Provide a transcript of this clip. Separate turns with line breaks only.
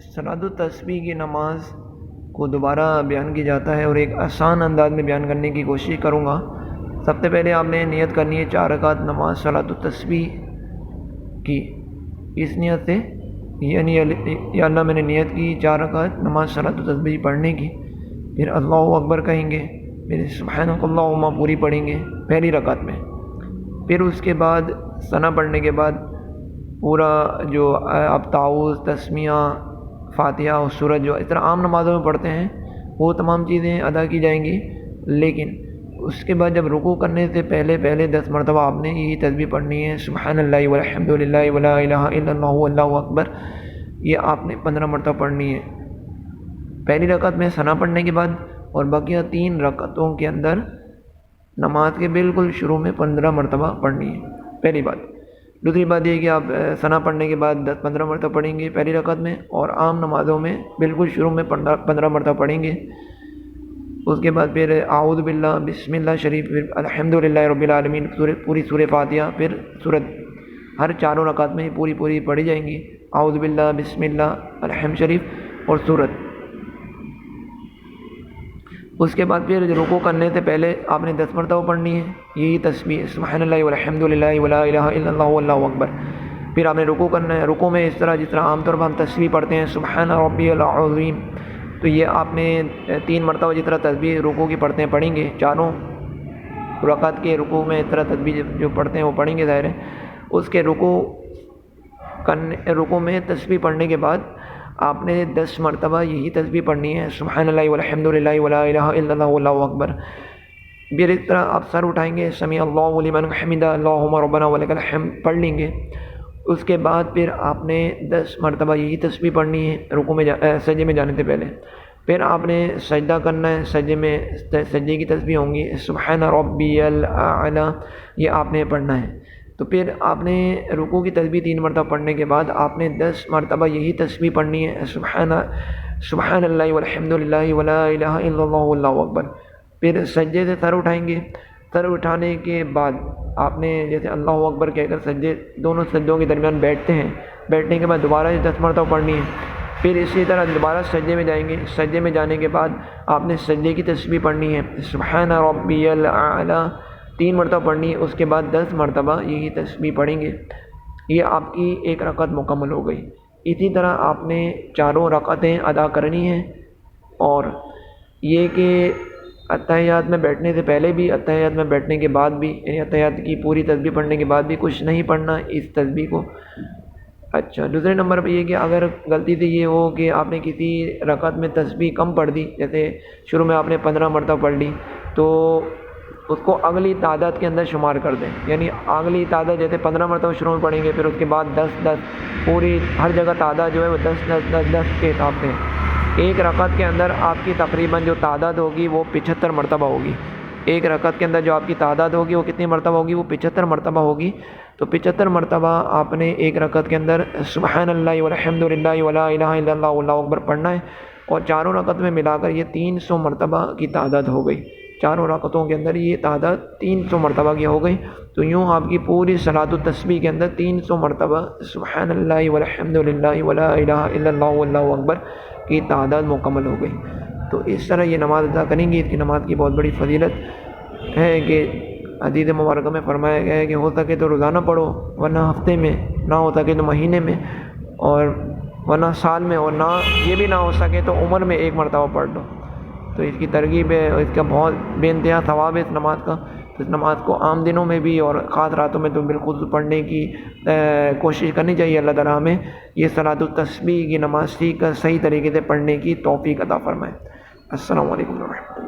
صلاۃ التسبیح کی نماز کو دوبارہ بیان کی جاتا ہے اور ایک آسان انداز میں بیان کرنے کی کوشش کروں گا۔ سب سے پہلے آپ نے نیت کرنی ہے 4 رکعت نماز صلاۃ التسبیح کی، اس نیت سے یعنی یا اللہ میں نے نیت کی 4 رکعت نماز صلاۃ التسبیح پڑھنے کی، پھر اللہ اکبر کہیں گے، پھر سبحانک اللہم پوری پڑھیں گے پہلی رکعت میں، پھر اس کے بعد ثنا پڑھنے کے بعد پورا جو آپ تعوذ، تسمیہ، فاتحہ اور سورت جو اس طرح عام نمازوں میں پڑھتے ہیں وہ تمام چیزیں ادا کی جائیں گی، لیکن اس کے بعد جب رکوع کرنے سے پہلے 10 مرتبہ آپ نے یہی تسبیح پڑھنی ہے، سبحان اللہ والحمد للہ ولا الہ الا اللہ واللہ اکبر، یہ آپ نے 15 مرتبہ پڑھنی ہے پہلی رکعت میں ثنا پڑھنے کے بعد، اور بقیہ 3 رکعتوں کے اندر نماز کے بالکل شروع میں 15 مرتبہ پڑھنی ہے، پہلی بات۔ دوسری بات یہ کہ آپ ثنا پڑھنے کے بعد 10-15 مرتبہ پڑھیں گے پہلی رکعت میں، اور عام نمازوں میں بالکل شروع میں 15 مرتبہ پڑھیں گے۔ اس کے بعد پھر اعوذ باللہ، بسم اللہ شریف، پھر الحمدللہ رب العالمین، پوری سورہ فاتحہ، پھر سورت ہر 4 رکعت میں پوری پڑھی جائیں گی، اعوذ باللہ، بسم اللہ، الحمد شریف اور سورت۔ اس کے بعد پھر رکوع کرنے سے پہلے آپ نے 10 مرتبہ پڑھنی ہے یہی تسبیح، سبحان اللہ والحمد للہ ولا الہ الا اللہ واللہ اکبر۔ پھر آپ نے رکوع کرنا ہے، رکوع میں اس طرح جس طرح عام طور پر ہم تسبیح پڑھتے ہیں سبحان ربی العظیم، تو یہ آپ نے 3 مرتبہ جس طرح تسبیح رکوع کی پڑھتے ہیں پڑھیں گے، 4 رکعت کے رکوع میں اس طرح تسبیح جو پڑھتے ہیں وہ پڑھیں گے ظاہر ہے۔ اس کے رکوع میں تسبیح پڑھنے کے بعد آپ نے 10 مرتبہ یہی تسبیح پڑھنی ہے، سبحان اللہ والحمد للہ ولا الہ الا اللہ واللہ اکبر۔ پھر اس طرح آپ سر اٹھائیں گے، سمیع اللہ لمن حمدہ، اللہم ربنا ولک الحمد پڑھ لیں گے۔ اس کے بعد پھر آپ نے 10 مرتبہ یہی تسبیح پڑھنی ہے رکوع میں سجدے میں جانے سے پہلے۔ پھر آپ نے سجدہ کرنا ہے، سجدے کی تسبیح ہوں گی، سبحان ربی الاعلی، یہ آپ نے پڑھنا ہے۔ تو پھر آپ نے رکوع کی تسبیح 3 مرتبہ پڑھنے کے بعد آپ نے 10 مرتبہ یہی تسبیح پڑھنی ہے، سبحان اللہ والحمد للہ ولا الہ الا اللہ واللہ اکبر۔ پھر سجدے سے سر اٹھائیں گے، سر اٹھانے کے بعد آپ نے جیسے اللہ اکبر کہہ کر دونوں سجدوں کے درمیان بیٹھتے ہیں، بیٹھنے کے بعد دوبارہ 10 مرتبہ پڑھنی ہے۔ پھر اسی طرح دوبارہ سجدے میں جائیں گے، سجدے میں جانے کے بعد آپ نے سجدے کی تسبیح پڑھنی ہے، سبحان ربی الاعلی 3 مرتبہ پڑھنی ہے۔ اس کے بعد 10 مرتبہ یہی تسبیح پڑھیں گے، یہ آپ کی 1 رکعت مکمل ہو گئی۔ اسی طرح آپ نے 4 رکعتیں ادا کرنی ہیں، اور یہ کہ اتحیات میں بیٹھنے سے پہلے بھی، اتحیات میں بیٹھنے کے بعد بھی، یعنی اتحیات کی پوری تسبیح پڑھنے کے بعد بھی کچھ نہیں پڑھنا اس تسبیح کو۔ اچھا، دوسرے نمبر پہ یہ کہ اگر غلطی سے یہ ہو کہ آپ نے کسی رکعت میں تسبیح کم پڑھ دی، جیسے شروع میں آپ نے 15 مرتبہ پڑھ لی، تو اس کو اگلی تعداد کے اندر شمار کر دیں، یعنی اگلی تعداد جیسے 15 مرتبہ شروع میں پڑھیں گے، پھر اس کے بعد 10 پوری ہر جگہ تعداد جو ہے وہ 10 کے حساب سے۔ ایک رکعت کے اندر آپ کی تقریباً جو تعداد ہوگی وہ 75 مرتبہ ہوگی۔ ایک رکعت کے اندر جو آپ کی تعداد ہوگی وہ کتنی مرتبہ ہوگی؟ وہ 75 مرتبہ ہوگی۔ تو 75 مرتبہ آپ نے ایک رکعت کے اندر سبحان اللہ والحمد للہ ولا الہ الا اللہ واللہ اکبر پڑھنا ہے، اور 4 رکعت میں ملا کر یہ 300 مرتبہ کی تعداد ہو گئی۔ 4 رکعتوں کے اندر یہ تعداد 300 مرتبہ کی ہو گئی۔ تو یوں آپ کی پوری صلاۃ التسبیح کے اندر 300 مرتبہ سبحان اللہ والحمد للہ ولا الہ الا اللہ واللہ اکبر کی تعداد مکمل ہو گئی۔ تو اس طرح یہ نماز ادا کریں گے۔ اس کی نماز کی بہت بڑی فضیلت ہے کہ حدیث مبارکہ میں فرمایا گیا ہے کہ ہو سکے تو روزانہ پڑھو، ورنہ ہفتے میں، نہ ہو سکے تو مہینے میں، اور ورنہ سال میں، اور نہ یہ بھی نہ ہو سکے تو عمر میں 1 مرتبہ پڑھ لو۔ تو اس کی ترغیب ہے، اور اس کا بہت بے انتہا ثواب ہے اس نماز کا۔ تو اس نماز کو عام دنوں میں بھی اور خاص راتوں میں تو بالخصوص پڑھنے کی کوشش کرنی چاہیے۔ اللہ تعالیٰ ہمیں یہ صلاۃ التسبیح کی نماز سیکھ کر صحیح طریقے سے پڑھنے کی توفیق عطا فرمائے۔ السلام علیکم ورحمۃ اللہ۔